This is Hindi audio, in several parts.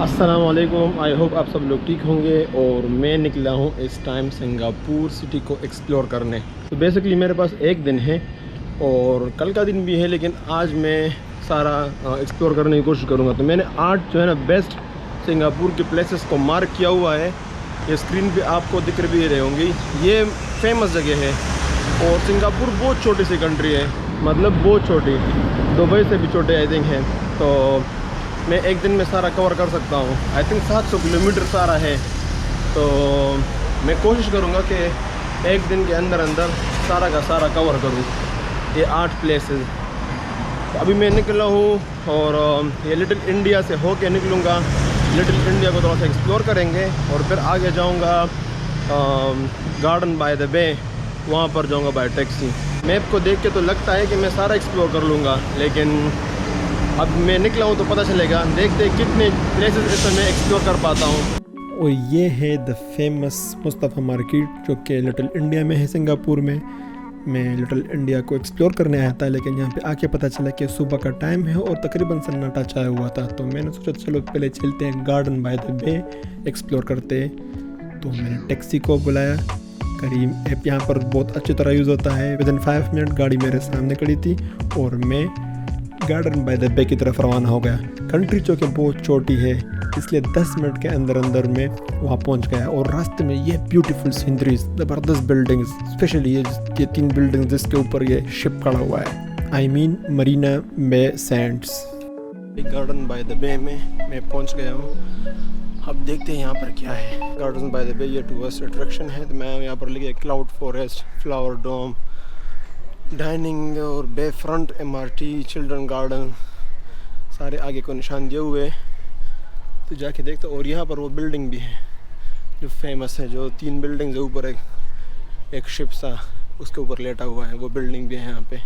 अस्सलाम वालेकुम। आई होप आप सब लोग ठीक होंगे। और मैं निकला हूँ इस टाइम सिंगापुर सिटी को एक्सप्लोर करने। तो बेसिकली मेरे पास एक दिन है और कल का दिन भी है, लेकिन आज मैं सारा एक्सप्लोर करने की कोशिश करूँगा। तो मैंने 8 जो है ना बेस्ट सिंगापुर के प्लेसेस को मार्क किया हुआ है। ये स्क्रीन पे आपको दिख भी रहे होंगे। ये फेमस जगह है और सिंगापुर बहुत छोटी सी कंट्री है, मतलब बहुत छोटी, दुबई से भी छोटे आई थिंक है। तो मैं एक दिन में सारा कवर कर सकता हूँ। आई थिंक 700 किलोमीटर सारा है। तो मैं कोशिश करूँगा कि एक दिन के अंदर अंदर सारा का सारा कवर करूँ ये 8 प्लेसेस। तो अभी मैं निकला हूँ और ये लिटिल इंडिया से होके निकलूँगा। लिटिल इंडिया को थोड़ा सा एक्सप्लोर करेंगे और फिर आगे जाऊँगा गार्डन बाय द बे, वहाँ पर जाऊँगा बाय टैक्सी। मैप को देख के तो लगता है कि मैं सारा एक्सप्लोर कर लूँगा, लेकिन अब मैं निकला हूँ तो पता चलेगा। देखते कितने प्लेसेस इस समय एक्सप्लोर कर पाता हूँ। और ये है द फेमस मुस्तफ़ा मार्केट, जो कि लिटिल इंडिया में है सिंगापुर में। मैं लिटिल इंडिया को एक्सप्लोर करने आया था, लेकिन यहाँ पे आके पता चला कि सुबह का टाइम है और तकरीबन सन्नाटा छाया हुआ था। तो मैंने सोचा चलो पहले चलते हैं Garden by the Bay explore करते। तो मैंने टैक्सी को बुलाया। करीम ऐप यहाँ पर बहुत अच्छी तरह यूज़ होता है। विदिन 5 मिनट गाड़ी मेरे सामने खड़ी थी और मैं गार्डन बाय द बे की तरफ रवाना हो गया। कंट्री जो कि बहुत छोटी है, इसलिए 10 मिनट के अंदर अंदर में वहाँ पहुँच गया। और रास्ते में ये ब्यूटीफुल सीनरीज, ज़बरदस्त बिल्डिंग्स, स्पेशली ये 3 बिल्डिंग्स जिसके ऊपर ये शिप खड़ा हुआ है, I mean Marina Bay Sands. Garden by the bay में मैं पहुँच गया हूँ। अब देखते हैं यहाँ पर क्या है। गार्डन बाय द बे ये टूरिस्ट अट्रैक्शन है। तो मैं यहाँ पर लिखे क्लाउड फॉरेस्ट, फ्लावर डोम, डाइनिंग और बे फ्रंट MRT, चिल्ड्रन गार्डन, सारे आगे को निशान दिए हुए। तो जाके देखते। और यहाँ पर वो बिल्डिंग भी है जो फेमस है, जो 3 बिल्डिंग्स है ऊपर, एक शिप सा उसके ऊपर लेटा हुआ है, वो बिल्डिंग भी है यहाँ पे।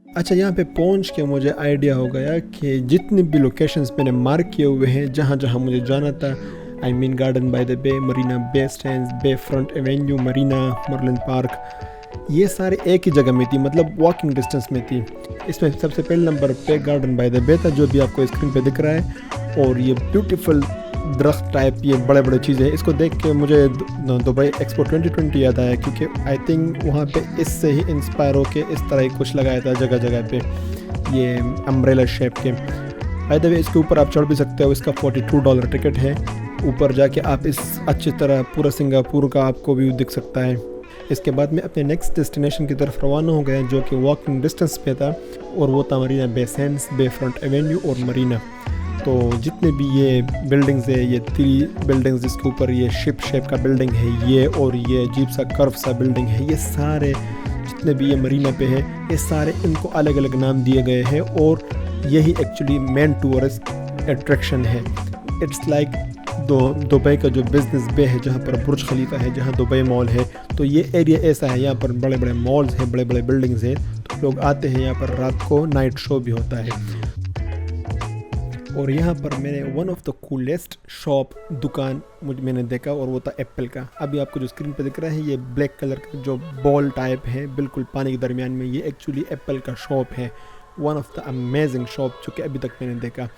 अच्छा, यहाँ पे पहुँच के मुझे आइडिया हो गया कि जितनी भी लोकेशंस मैंने मार्क किए हुए हैं, जहाँ जहाँ मुझे जाना था, I mean Garden by the Bay, Marina Bay Sands, Bay Front Avenue, Marina, Merlion Park, ये सारे एक ही जगह में थी, मतलब वॉकिंग डिस्टेंस में थी। इसमें सबसे पहले नंबर पे गार्डन बाय द बे था, जो भी आपको स्क्रीन पे दिख रहा है। और ये ब्यूटीफुल दरख्त टाइप, ये बड़े बड़े चीज़ें हैं। इसको देख के मुझे दुबई एक्सपो 2020 याद आया, क्योंकि आई थिंक वहाँ पे इससे ही इंस्पायर होके इस तरह ही कुछ लगाया था जगह जगह पे, ये अम्ब्रेला शेप के। बाय द वे इसके ऊपर आप चढ़ भी सकते हो। इसका $42 टिकट है। ऊपर जाके आप इस अच्छी तरह पूरा सिंगापुर का आपको व्यू दिख सकता है। इसके बाद मैं अपने नेक्स्ट डेस्टिनेशन की तरफ रवाना हो गया, जो कि वॉकिंग डिस्टेंस पे था, और वो था मरीना बे सैंड्स, बे फ्रंट एवेन्यू और मरीना। तो जितने भी ये बिल्डिंग्स है, ये 3 बिल्डिंग्स जिसके ऊपर ये शिप शेप का बिल्डिंग है ये, और ये अजीब सा कर्व सा बिल्डिंग है, ये सारे जितने भी ये मरीना पे है, ये सारे इनको अलग अलग नाम दिए गए हैं। और यही एक्चुअली मेन टूरिस्ट अट्रैक्शन है। इट्स लाइक दुबई का जो बिज़नेस बे है, जहाँ पर बुर्ज खलीफा है, जहाँ दुबई मॉल है, तो ये एरिया ऐसा है। यहाँ पर बड़े बड़े मॉल्स हैं, बड़े बड़े बिल्डिंग्स हैं, तो लोग आते हैं यहाँ पर। रात को नाइट शो भी होता है। और यहाँ पर मैंने one of the coolest shop दुकान मैंने देखा, और वो था एप्पल का। अभी आपको जो स्क्रीन पे दिख रहा है, ये ब्लैक कलर का जो बॉल टाइप है, बिल्कुल पानी के दरमियान में, ये एक्चुअली एप्पल का शॉप है। One of the amazing shop जो कि अभी तक मैंने देखा।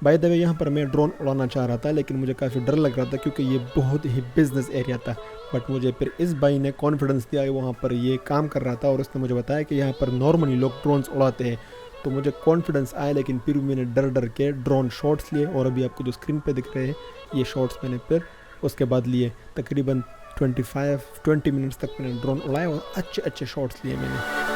बाय द वे यहाँ पर मैं ड्रोन उड़ाना चाह रहा था, लेकिन मुझे काफ़ी डर लग रहा था, क्योंकि ये बहुत ही बिजनेस एरिया था। बट मुझे फिर इस भाई ने कॉन्फिडेंस दिया, वहाँ पर ये काम कर रहा था, और उसने मुझे बताया कि यहाँ पर नॉर्मली लोग ड्रोन्स उड़ाते हैं। तो मुझे कॉन्फिडेंस आया, लेकिन फिर मैंने डर डर के ड्रोन शॉट्स लिए। और अभी आपको जो स्क्रीन पे दिख रहे हैं, ये शॉट्स मैंने फिर उसके बाद लिए। तकरीबन 20 मिनट्स तक मैंने ड्रोन उड़ाया और अच्छे अच्छे शॉट्स लिए मैंने।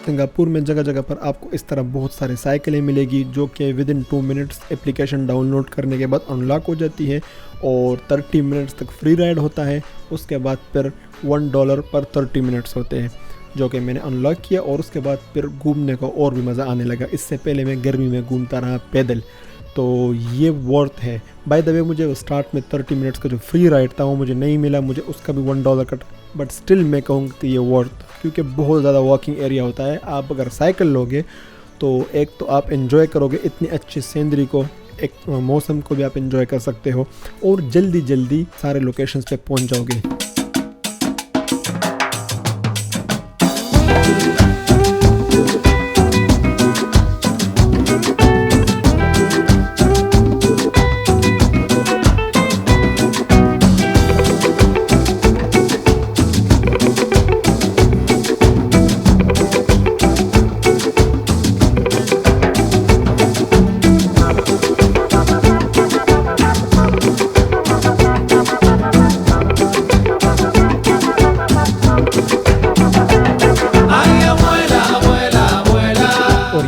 सिंगापुर में जगह जगह पर आपको इस तरह बहुत सारे साइकिलें मिलेगी, जो कि विदिन 2 मिनट्स एप्लीकेशन डाउनलोड करने के बाद अनलॉक हो जाती है, और 30 मिनट्स तक फ्री राइड होता है। उसके बाद फिर $1 पर 30 मिनट्स होते हैं, जो कि मैंने अनलॉक किया। और उसके बाद फिर घूमने का और भी मज़ा आने लगा। इससे पहले मैं गर्मी में घूमता रहा पैदल, तो ये वर्थ है। बाय द वे मुझे स्टार्ट में 30 मिनट्स का जो फ्री राइड था वो मुझे नहीं मिला, मुझे उसका भी $1 कटा, बट स्टिल मैं कहूँगा कि ये वर्थ, क्योंकि बहुत ज़्यादा वॉकिंग एरिया होता है। आप अगर साइकिल लोगे तो एक तो आप एंजॉय करोगे इतनी अच्छी सीनरी को, एक मौसम को भी आप एंजॉय कर सकते हो और जल्दी जल्दी सारे लोकेशंस पे पहुंच जाओगे।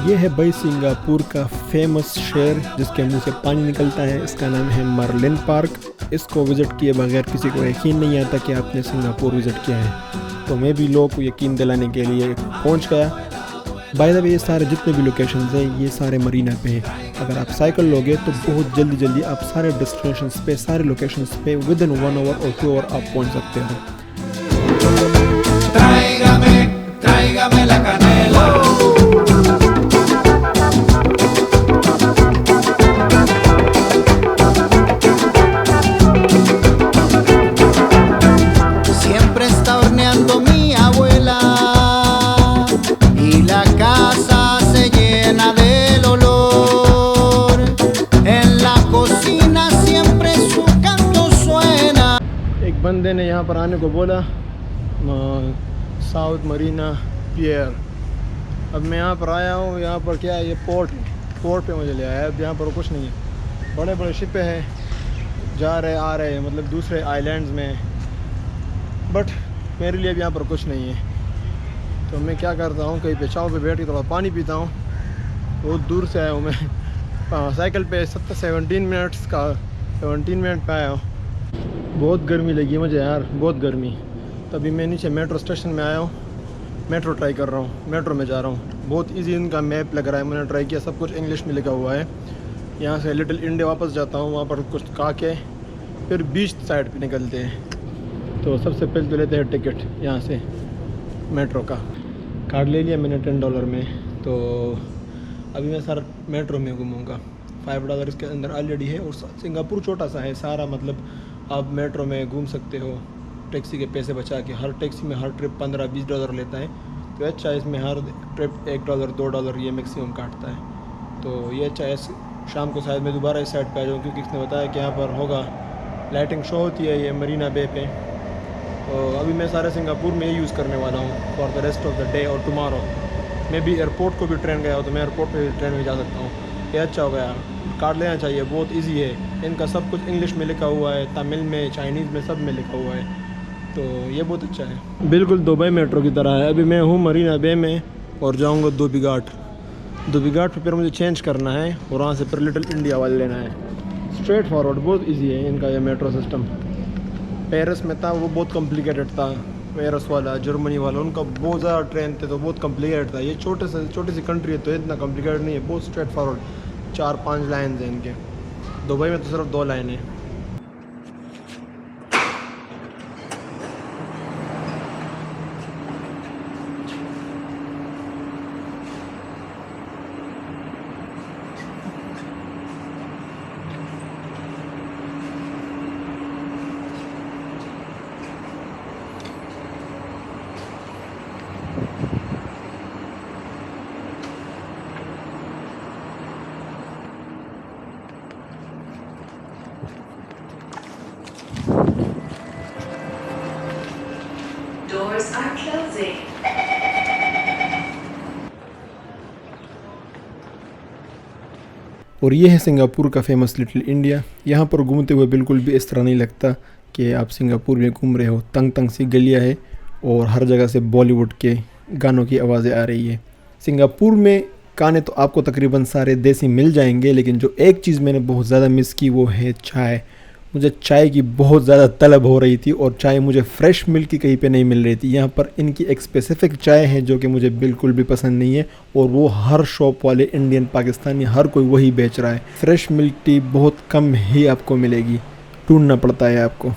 ये है भाई सिंगापुर का फेमस शेर जिसके मुंह से पानी निकलता है, इसका नाम है मर्लिन पार्क। इसको विज़िट किए बगैर किसी को यकीन नहीं आता कि आपने सिंगापुर विज़िट किया है, तो मैं भी लोगों को यकीन दिलाने के लिए पहुंच गया। बाय द वे ये सारे जितने भी लोकेशंस हैं ये सारे मरीना पे हैं। अगर आप साइकिल लोगे तो बहुत जल्दी जल्दी आप सारे डेस्टिनेशंस पे, सारे लोकेशंस पे विद इन 1 आवर और 2 आवर आप पहुँच सकते हो। Tráigame la canela. Siempre está horneando mi abuela y la casa se llena del olor. En la cocina siempre su canto suena. एक बंदे ने यहाँ पर आने को बोला, साउथ मरीना पियर। अब मैं यहाँ पर आया हूँ, यहाँ पर क्या है, ये पोर्ट पे मुझे ले आया है। अब यहाँ पर कुछ नहीं है, बड़े बड़े शिपें हैं, जा रहे आ रहे हैं, मतलब दूसरे आइलैंड्स में, बट मेरे लिए अब यहाँ पर कुछ नहीं है। तो मैं क्या करता हूँ, कहीं पे छाँव पे बैठ के थोड़ा पानी पीता हूँ। बहुत दूर से आया हूँ मैं, साइकिल पे 17 मिनट पे आया हूँ। बहुत गर्मी लगी मुझे यार, बहुत गर्मी। तभी मैं नीचे मेट्रो स्टेशन में आया हूँ, मेट्रो ट्राई कर रहा हूँ, मेट्रो में जा रहा हूँ। बहुत इजी इनका मैप लग रहा है, मैंने ट्राई किया, सब कुछ इंग्लिश में लिखा हुआ है। यहाँ से लिटिल इंडिया वापस जाता हूँ, वहाँ पर कुछ खा के फिर बीच साइड पे निकलते हैं। तो सबसे पहले तो लेते हैं टिकट यहाँ से मेट्रो का। कार्ड ले लिया मैंने $10 में। तो अभी मैं सारा मेट्रो में घूमूँगा। $5 इसके अंदर ऑलरेडी है और सिंगापुर छोटा सा है सारा, मतलब आप मेट्रो में घूम सकते हो टैक्सी के पैसे बचा के। हर टैक्सी में हर ट्रिप $15-20 लेता है, तो अच्छा है। इसमें हर ट्रिप $1 $2 ये मैक्सिमम काटता है, तो ये अच्छा है। शाम को शायद मैं दोबारा इस साइड पे आ जाऊँ, क्योंकि इसने बताया कि यहाँ पर होगा लाइटिंग शो होती है ये मरीना बे पे। तो अभी मैं सारे सिंगापुर में ही यूज़ करने वाला हूँ for the rest of the day और टुमारो। मैं भी एयरपोर्ट को भी ट्रेन गया हूँ, तो मैं एयरपोर्ट पे ट्रेन में जा सकता हूँ। ये अच्छा हो गया, कार्ड लेना चाहिए, बहुत इजी है। इनका सब कुछ इंग्लिश में लिखा हुआ है, तमिल में, चाइनीज़ में, सब में लिखा हुआ है, तो ये बहुत अच्छा है। बिल्कुल दुबई मेट्रो की तरह है। अभी मैं हूँ मरीना बे में और जाऊँगा धोबी घाट पे, फिर मुझे चेंज करना है और वहाँ से फिर लिटिल इंडिया वाले लेना है। स्ट्रेट फॉरवर्ड, बहुत इजी है इनका ये मेट्रो सिस्टम। पेरिस में था वो बहुत कॉम्प्लिकेटेड था, पेरिस वाला, जर्मनी वाला, उनका बहुत ज़्यादा ट्रेन थे तो बहुत कॉम्प्लिकेटेड था। ये छोटी सी कंट्री है तो इतना कॉम्प्लिकेटेड नहीं है, बहुत स्ट्रेट फॉरवर्ड। 4-5 लाइन हैं इनके। दुबई में तो सिर्फ 2 लाइन है। Doors are closing. और ये है सिंगापुर का फेमस लिटिल इंडिया। यहाँ पर घूमते हुए बिल्कुल भी इस तरह नहीं लगता कि आप सिंगापुर में घूम रहे हो। तंग तंग सी गलियाँ है और हर जगह से बॉलीवुड के गानों की आवाज़ें आ रही है। सिंगापुर में गाने तो आपको तकरीबन सारे देसी मिल जाएंगे, लेकिन जो एक चीज़ मैंने बहुत ज़्यादा मिस की वो है चाय। मुझे चाय की बहुत ज़्यादा तलब हो रही थी और चाय मुझे फ्रेश मिल्क की कहीं पे नहीं मिल रही थी। यहाँ पर इनकी एक स्पेसिफ़िक चाय है जो कि मुझे बिल्कुल भी पसंद नहीं है, और वो हर शॉप वाले इंडियन, पाकिस्तानी, हर कोई वही बेच रहा है। फ्रेश मिल्क टी बहुत कम ही आपको मिलेगी, ढूंढना पड़ता है आपको।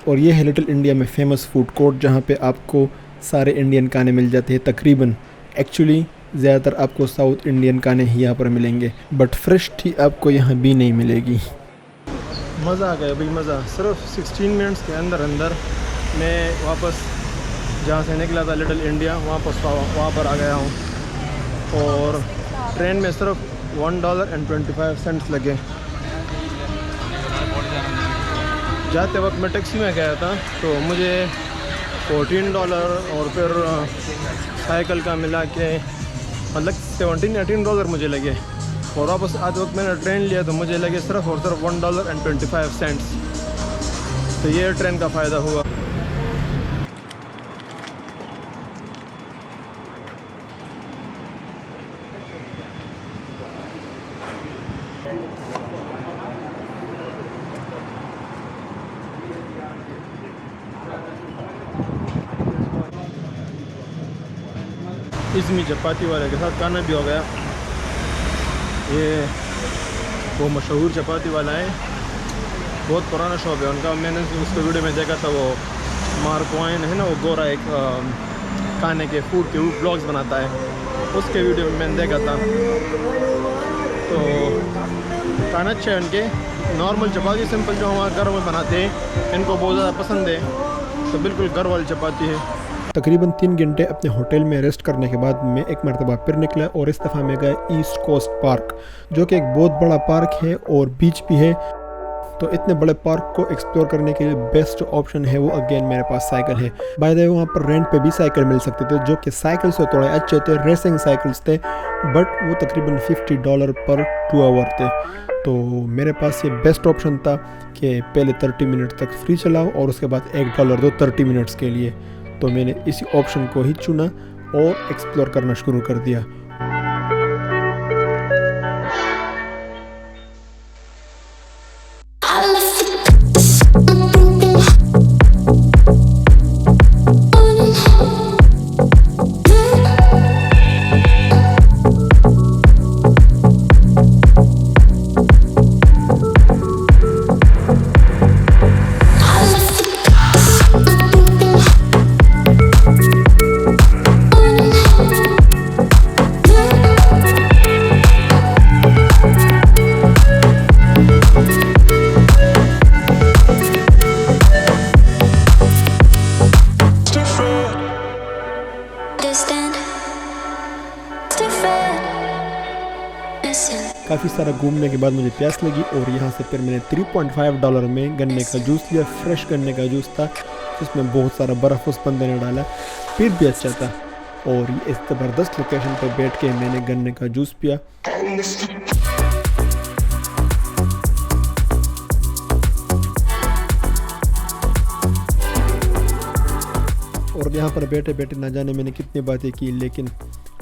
और ये है लिटिल इंडिया में फेमस फूड कोर्ट, जहाँ पर आपको सारे इंडियन खाने मिल जाते हैं तकरीबन। एक्चुअली ज़्यादातर आपको साउथ इंडियन खाने ही यहाँ पर मिलेंगे, बट फ्रेश टी आपको यहाँ भी नहीं मिलेगी। मज़ा आ गया भाई, मज़ा। सिर्फ 16 मिनट्स के अंदर अंदर मैं वापस जहाँ से निकला था लिटिल इंडिया वहाँ पर आ गया हूँ। और ट्रेन में सिर्फ $1.25 लगे। जाते वक्त मैं टैक्सी में गया था तो मुझे $14 और फिर साइकिल का मिला के मतलब $17-18 मुझे लगे। और वापस आते वक्त मैंने ट्रेन लिया तो मुझे लगे सिर्फ और सिर्फ $1.25। तो ये ट्रेन का फ़ायदा हुआ। इसमें चपाती वाले के साथ खाना भी हो गया। ये वो मशहूर चपाती वाला है, बहुत पुराना शॉप है उनका। मैंने उसको वीडियो में देखा था, वो मार्क वाइन है ना, वो गोरा एक खाने के फूड के ब्लॉग्स बनाता है, उसके वीडियो में मैंने देखा था। तो खाना अच्छा है उनके। नॉर्मल चपाती सिंपल जो हमारे घर में बनाते हैं इनको बहुत ज़्यादा पसंद है, तो बिल्कुल घर वाली चपाती है। तकरीबन 3 घंटे अपने होटल में रेस्ट करने के बाद मैं एक मरतबा फिर निकला और इस दफ़ा मैं गया ईस्ट कोस्ट पार्क, जो कि एक बहुत बड़ा पार्क है और बीच भी है। तो इतने बड़े पार्क को एक्सप्लोर करने के लिए बेस्ट ऑप्शन है वो अगेन मेरे पास साइकिल है। बाय द वे वहाँ पर रेंट पे भी साइकिल मिल सकते थे, जो कि साइकिल से थोड़े अच्छे थे, रेसिंग साइकिल्स थे, बट वो तकरीबन $50 पर 2 आवर थे। तो मेरे पास ये बेस्ट ऑप्शन था कि पहले 30 मिनट तक फ्री चलाओ और उसके बाद $1 दो 30 मिनट्स के लिए। तो मैंने इसी ऑप्शन को ही चुना और एक्सप्लोर करना शुरू कर दिया। काफ़ी सारा घूमने के बाद मुझे प्यास लगी और यहाँ से फिर मैंने $3.5 में गन्ने का जूस लिया। फ्रेश गन्ने का जूस था जिसमें बहुत सारा बर्फ़ उस बंदे ने डाला, फिर भी अच्छा था। और ये इस ज़बरदस्त लोकेशन पर बैठ के मैंने गन्ने का जूस पिया। और यहाँ पर बैठे बैठे ना जाने मैंने कितनी बातें की, लेकिन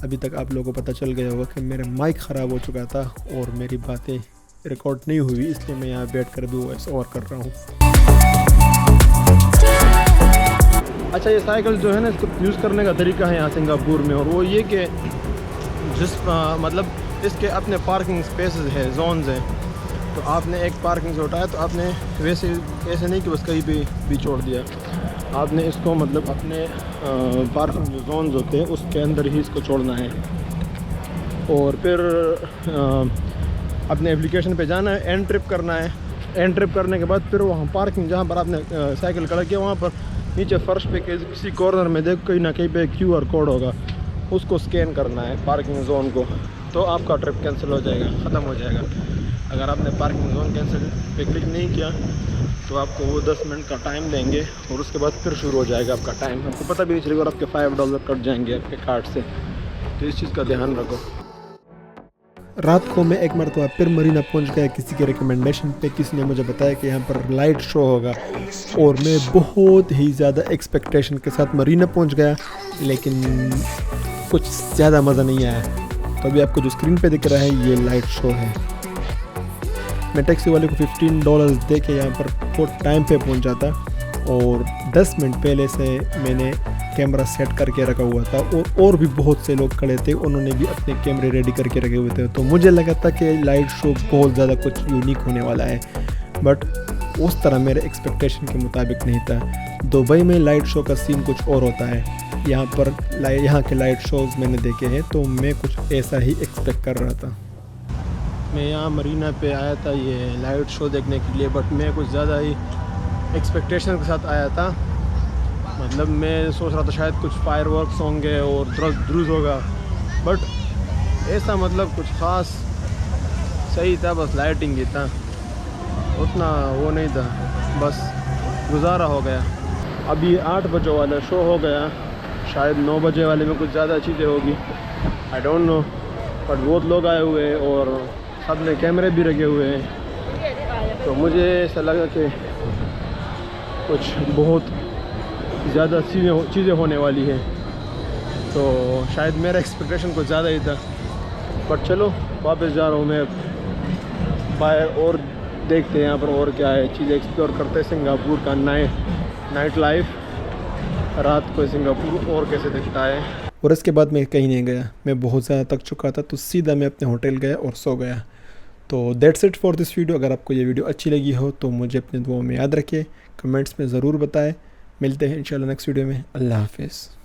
अभी तक आप लोगों को पता चल गया होगा कि मेरा माइक ख़राब हो चुका था और मेरी बातें रिकॉर्ड नहीं हुई, इसलिए मैं यहाँ बैठकर भी वॉइस ओवर कर रहा हूँ। अच्छा, ये साइकिल जो है ना, इसको यूज़ करने का तरीका है यहाँ सिंगापुर में, और वो ये कि मतलब इसके अपने पार्किंग स्पेसेस है, जोन्स हैं। तो आपने एक पार्किंग से उठाया तो आपने वैसे ऐसे नहीं कि बस कहीं भी छोड़ दिया, आपने इसको मतलब अपने पार्किंग जो जोन्स होते हैं उसके अंदर ही इसको छोड़ना है। और फिर अपने एप्लीकेशन पे जाना है, एंड ट्रिप करना है। एंड ट्रिप करने के बाद फिर वहाँ पार्किंग जहाँ पर आपने साइकिल खड़ा किया वहाँ पर नीचे फर्श पे किसी कॉर्नर में देखो कहीं ना कहीं पे QR कोड होगा, उसको स्कैन करना है पार्किंग जोन को, तो आपका ट्रिप कैंसिल हो जाएगा, ख़त्म हो जाएगा। अगर आपने पार्किंग जोन कैंसिल पे क्लिक नहीं किया तो आपको वो 10 मिनट का टाइम देंगे और उसके बाद फिर शुरू हो जाएगा आपका टाइम। आपको पता भी नहीं चलेगा और आपके $5 कट जाएंगे आपके कार्ड से, तो इस चीज़ का ध्यान रखो। रात को मैं एक मरतबा फिर मरीना पहुंच गया किसी के रिकमेंडेशन पे। किसी ने मुझे बताया कि यहाँ पर लाइट शो होगा और मैं बहुत ही ज़्यादा एक्सपेक्टेशन के साथ मरीना पहुंच गया, लेकिन कुछ ज़्यादा मज़ा नहीं आया। तो अभी आपको जो स्क्रीन पे दिख रहा है ये लाइट शो है। मैं टैक्सी वाले को $15 दे के यहाँ पर बहुत टाइम पे पहुँच जाता और 10 मिनट पहले से मैंने कैमरा सेट करके रखा हुआ था और भी बहुत से लोग खड़े थे, उन्होंने भी अपने कैमरे रेडी करके रखे हुए थे। तो मुझे लगा था कि लाइट शो बहुत ज़्यादा कुछ यूनिक होने वाला है, बट उस तरह मेरे एक्सपेक्टेशन के मुताबिक नहीं था। दुबई में लाइट शो का सीन कुछ और होता है। यहाँ पर यहाँ के लाइट शोज़ मैंने देखे हैं, तो मैं कुछ ऐसा ही एक्सपेक्ट कर रहा था। मैं यहाँ मरीना पे आया था ये लाइट शो देखने के लिए, बट मैं कुछ ज़्यादा ही एक्सपेक्टेशन के साथ आया था। मतलब मैं सोच रहा था शायद कुछ फायरवर्क्स होंगे और ड्रूज होगा, बट ऐसा मतलब कुछ ख़ास सही था, बस लाइटिंग ही था, उतना वो नहीं था, बस गुजारा हो गया। अभी 8 बजे वाला शो हो गया, शायद 9 बजे वाले में कुछ ज़्यादा चीज़ें होगी, आई डोंट नो, बट बहुत लोग आए हुए हैं और सब ने कैमरे भी रखे हुए हैं, तो मुझे ऐसा लगा कि कुछ बहुत ज़्यादा चीज़ें होने वाली है, तो शायद मेरा एक्सपेक्टेशन कुछ ज़्यादा ही था। बट चलो वापस जा रहा हूँ मैं बाहर, और देखते हैं यहाँ पर और क्या है, चीज़ें एक्सप्लोर करते हैं सिंगापुर का नाइट लाइफ, रात को सिंगापुर और कैसे दिखता है। और इसके बाद मैं कहीं नहीं गया, मैं बहुत ज़्यादा थक चुका था, तो सीधा मैं अपने होटल गया और सो गया। तो that's it for this video. अगर आपको ये वीडियो अच्छी लगी हो तो मुझे अपने दुआओं में याद रखिए, कमेंट्स में ज़रूर बताएं। मिलते हैं इंशाल्लाह नेक्स्ट वीडियो में। अल्लाह हाफिज़।